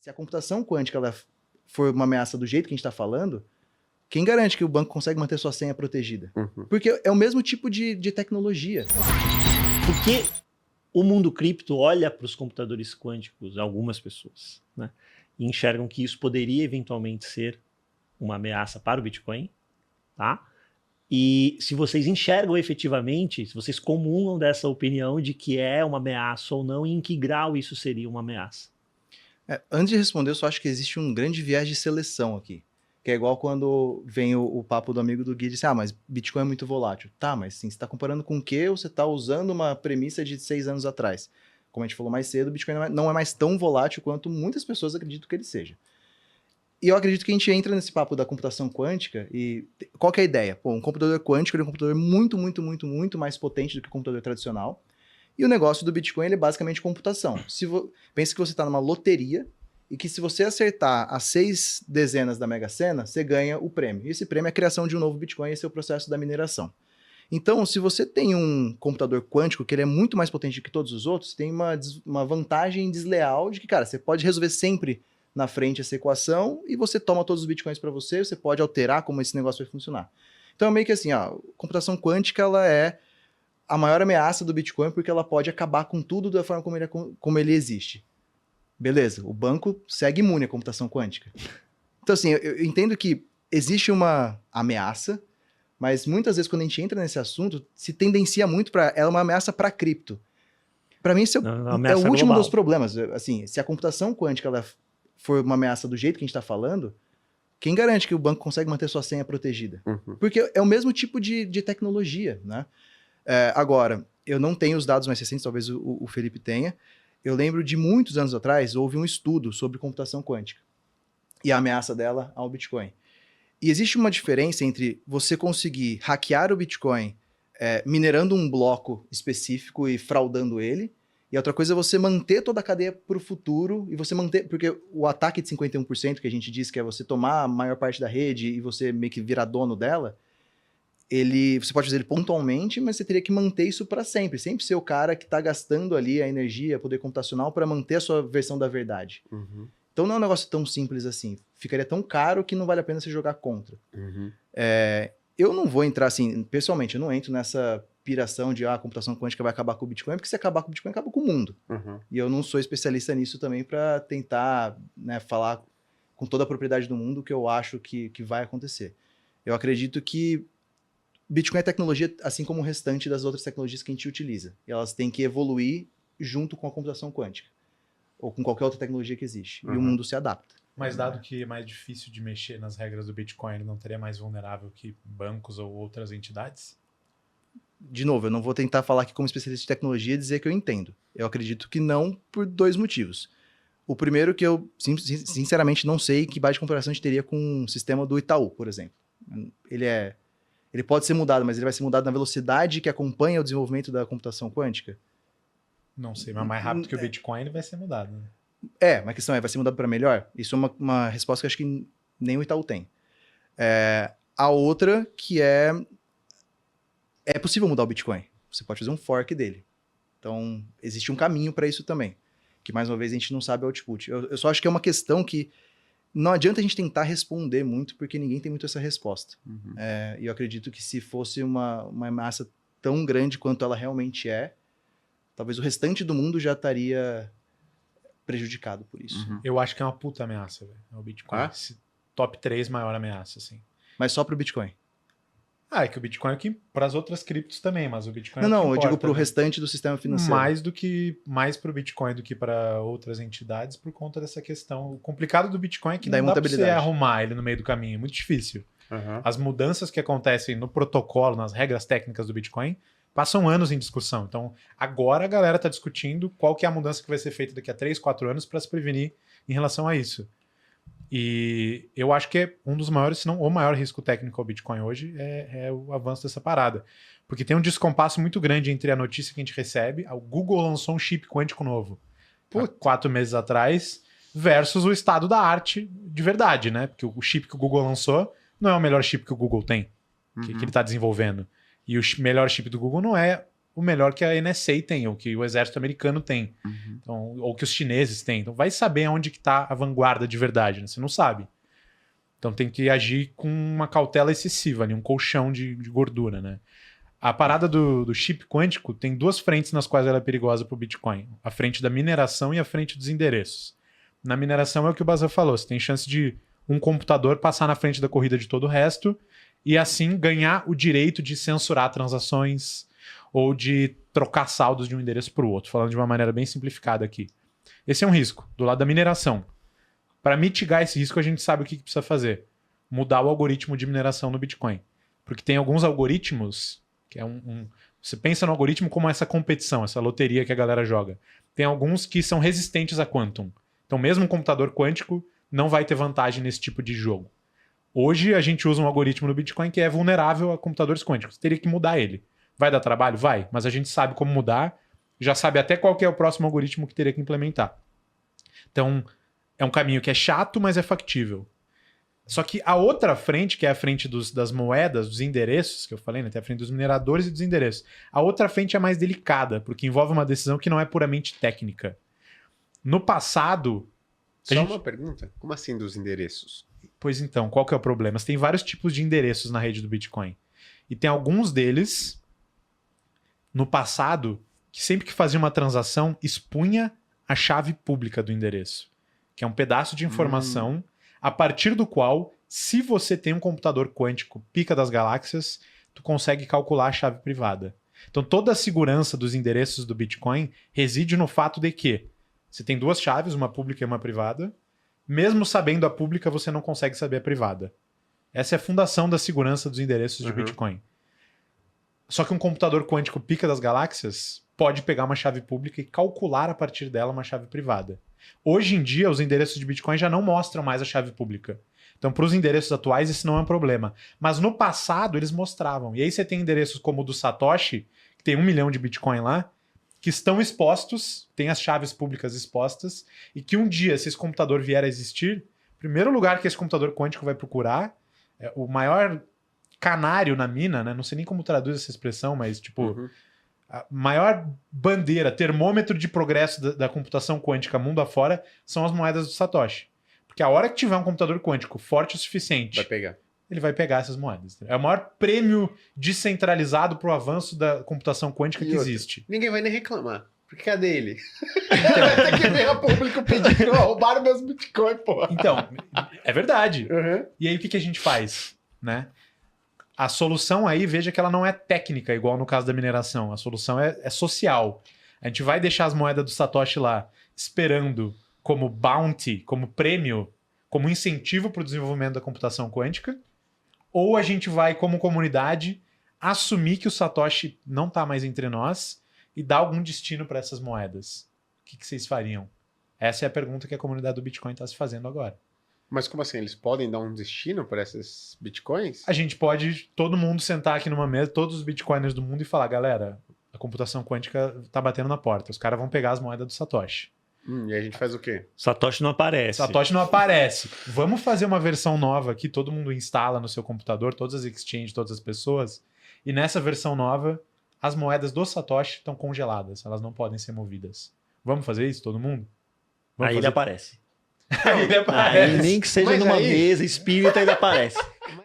Se a computação quântica ela for uma ameaça do jeito que a gente está falando, quem garante que o banco consegue manter sua senha protegida? Porque é o mesmo tipo de tecnologia. Porque o mundo cripto olha para os computadores quânticos, algumas pessoas, né, e enxergam que isso poderia eventualmente ser uma ameaça para o Bitcoin, tá? E se vocês enxergam efetivamente, se vocês comungam dessa opinião de que é uma ameaça ou não, e em que grau isso seria uma ameaça? Antes de responder, eu só acho que existe um grande viés de seleção aqui. Que é igual quando vem o papo do amigo do Gui e diz, mas Bitcoin é muito volátil. Tá, mas sim, você está comparando com o quê? Ou você está usando uma premissa de 6 anos atrás? Como a gente falou mais cedo, o Bitcoin não é mais tão volátil quanto muitas pessoas acreditam que ele seja. E eu acredito que a gente entra nesse papo da computação quântica e qual que é a ideia? Um computador quântico é um computador muito, muito, muito, muito mais potente do que o computador tradicional. E o negócio do Bitcoin ele é basicamente computação. Pensa que você está numa loteria e que se você acertar as 6 dezenas da Mega Sena, você ganha o prêmio. E esse prêmio é a criação de um novo Bitcoin, esse é o processo da mineração. Então, se você tem um computador quântico que ele é muito mais potente que todos os outros, tem uma vantagem desleal de que, cara, você pode resolver sempre na frente essa equação e você toma todos os Bitcoins para você pode alterar como esse negócio vai funcionar. Então, é meio que assim, a computação quântica ela é a maior ameaça do Bitcoin porque ela pode acabar com tudo da forma como ele existe. Beleza, o banco segue imune à computação quântica. Então, assim, eu entendo que existe uma ameaça, mas muitas vezes quando a gente entra nesse assunto, se tendencia muito para ela é uma ameaça para cripto. Para mim, isso é o último dos problemas. Assim, se a computação quântica ela for uma ameaça do jeito que a gente está falando, quem garante que o banco consegue manter sua senha protegida? Porque é o mesmo tipo de tecnologia, né? Agora, eu não tenho os dados mais recentes, talvez o Felipe tenha. Eu lembro de muitos anos atrás, houve um estudo sobre computação quântica e a ameaça dela ao Bitcoin. E existe uma diferença entre você conseguir hackear o Bitcoin minerando um bloco específico e fraudando ele, e outra coisa é você manter toda a cadeia para o futuro, e você manter, porque o ataque de 51% que a gente diz que é você tomar a maior parte da rede e você meio que virar dono dela, você pode fazer ele pontualmente, mas você teria que manter isso para sempre. Sempre ser o cara que está gastando ali a energia, poder computacional para manter a sua versão da verdade. Então não é um negócio tão simples assim. Ficaria tão caro que não vale a pena você jogar contra. Eu não vou entrar assim, pessoalmente, eu não entro nessa piração de a computação quântica vai acabar com o Bitcoin, porque se acabar com o Bitcoin, acaba com o mundo. E eu não sou especialista nisso também para tentar, né, falar com toda a propriedade do mundo o que eu acho que vai acontecer. Eu acredito que Bitcoin é tecnologia assim como o restante das outras tecnologias que a gente utiliza. E elas têm que evoluir junto com a computação quântica. Ou com qualquer outra tecnologia que existe. E o mundo se adapta. Mas dado que é mais difícil de mexer nas regras do Bitcoin, ele não teria mais vulnerável que bancos ou outras entidades? De novo, eu não vou tentar falar aqui como especialista de tecnologia e dizer que eu entendo. Eu acredito que não por 2 motivos. O primeiro que eu, sinceramente, não sei que base de comparação a gente teria com o sistema do Itaú, por exemplo. Ele pode ser mudado, mas ele vai ser mudado na velocidade que acompanha o desenvolvimento da computação quântica? Não sei, mas mais rápido que o Bitcoin ele vai ser mudado, né? Mas a questão vai ser mudado para melhor? Isso é uma resposta que eu acho que nem o Itaú tem. A outra que é possível mudar o Bitcoin. Você pode fazer um fork dele. Então, existe um caminho para isso também. Que, mais uma vez, a gente não sabe o output. Eu só acho que é uma questão que não adianta a gente tentar responder muito, porque ninguém tem muito essa resposta. E eu acredito que se fosse uma ameaça tão grande quanto ela realmente é, talvez o restante do mundo já estaria prejudicado por isso. Eu acho que é uma puta ameaça, velho. É o Bitcoin. Top 3 maior ameaça, assim. Mas só pro Bitcoin? É que o Bitcoin é que para as outras criptos também, mas o Bitcoin não, é o que eu importa, digo pro né? restante do sistema financeiro. Mais pro Bitcoin do que para outras entidades por conta dessa questão. O complicado do Bitcoin é que da não dá pra você arrumar ele no meio do caminho, é muito difícil. As mudanças que acontecem no protocolo, nas regras técnicas do Bitcoin, passam anos em discussão. Então, agora a galera tá discutindo qual que é a mudança que vai ser feita daqui a 3, 4 anos para se prevenir em relação a isso. E eu acho que é um dos maiores, se não o maior risco técnico ao Bitcoin hoje é o avanço dessa parada. Porque tem um descompasso muito grande entre a notícia que a gente recebe, o Google lançou um chip quântico novo há 4 meses atrás, versus o estado da arte de verdade, né? Porque o chip que o Google lançou não é o melhor chip que o Google tem, que ele está desenvolvendo. E o melhor chip do Google não é o melhor que a NSA tem, ou que o exército americano tem, então, ou que os chineses têm. Então vai saber aonde que está a vanguarda de verdade, né? Você não sabe. Então tem que agir com uma cautela excessiva, ali, um colchão de gordura, né? A parada do chip quântico tem duas frentes nas quais ela é perigosa para o Bitcoin. A frente da mineração e a frente dos endereços. Na mineração é o que o Bazan falou, você tem chance de um computador passar na frente da corrida de todo o resto e assim ganhar o direito de censurar transações ou de trocar saldos de um endereço para o outro, falando de uma maneira bem simplificada aqui. Esse é um risco, do lado da mineração. Para mitigar esse risco, a gente sabe o que precisa fazer. Mudar o algoritmo de mineração no Bitcoin. Porque tem alguns algoritmos, que é você pensa no algoritmo como essa competição, essa loteria que a galera joga. Tem alguns que são resistentes a quantum. Então mesmo um computador quântico não vai ter vantagem nesse tipo de jogo. Hoje a gente usa um algoritmo no Bitcoin que é vulnerável a computadores quânticos. Teria que mudar ele. Vai dar trabalho? Vai. Mas a gente sabe como mudar. Já sabe até qual que é o próximo algoritmo que teria que implementar. Então, é um caminho que é chato, mas é factível. Só que a outra frente, que é a frente das moedas, dos endereços, que eu falei, né? Tem a frente dos mineradores e dos endereços. A outra frente é mais delicada, porque envolve uma decisão que não é puramente técnica. No passado... Só uma pergunta. Como assim dos endereços? Pois então, qual que é o problema? Você tem vários tipos de endereços na rede do Bitcoin. E tem alguns deles, no passado, que sempre que fazia uma transação, expunha a chave pública do endereço, que é um pedaço de informação a partir do qual, se você tem um computador quântico pica das galáxias, tu consegue calcular a chave privada. Então toda a segurança dos endereços do Bitcoin reside no fato de que você tem duas chaves, uma pública e uma privada. Mesmo sabendo a pública, você não consegue saber a privada. Essa é a fundação da segurança dos endereços de Bitcoin. Só que um computador quântico pica das galáxias pode pegar uma chave pública e calcular a partir dela uma chave privada. Hoje em dia, os endereços de Bitcoin já não mostram mais a chave pública. Então, para os endereços atuais, isso não é um problema. Mas no passado, eles mostravam. E aí você tem endereços como o do Satoshi, que tem 1 milhão de Bitcoin lá, que estão expostos, tem as chaves públicas expostas, e que um dia, se esse computador vier a existir, o primeiro lugar que esse computador quântico vai procurar, o maior canário na mina, né? Não sei nem como traduz essa expressão, mas tipo, a maior bandeira, termômetro de progresso da computação quântica mundo afora são as moedas do Satoshi. Porque a hora que tiver um computador quântico forte o suficiente, vai pegar. Ele vai pegar essas moedas. É o maior prêmio descentralizado para o avanço da computação quântica que existe. Ninguém vai nem reclamar. Porque cadê ele? Então, até que veio a público pedir que roubaram meus Bitcoin, pô. Então, é verdade. E aí o que a gente faz? Né? A solução aí, veja que ela não é técnica, igual no caso da mineração. A solução é social. A gente vai deixar as moedas do Satoshi lá esperando como bounty, como prêmio, como incentivo para o desenvolvimento da computação quântica, ou a gente vai, como comunidade, assumir que o Satoshi não está mais entre nós e dar algum destino para essas moedas. O que vocês fariam? Essa é a pergunta que a comunidade do Bitcoin está se fazendo agora. Mas como assim? Eles podem dar um destino para esses Bitcoins? A gente pode, todo mundo sentar aqui numa mesa, todos os Bitcoiners do mundo e falar, galera, a computação quântica está batendo na porta, os caras vão pegar as moedas do Satoshi. E a gente faz o quê? Satoshi não aparece. Satoshi não aparece. Vamos fazer uma versão nova aqui, todo mundo instala no seu computador, todas as exchanges, todas as pessoas, e nessa versão nova, as moedas do Satoshi estão congeladas, elas não podem ser movidas. Vamos fazer isso, todo mundo? Vamos aí fazer? ele aparece. Aí ele aparece. Aí, nem que seja Mas numa aí... mesa espírita, ele aparece.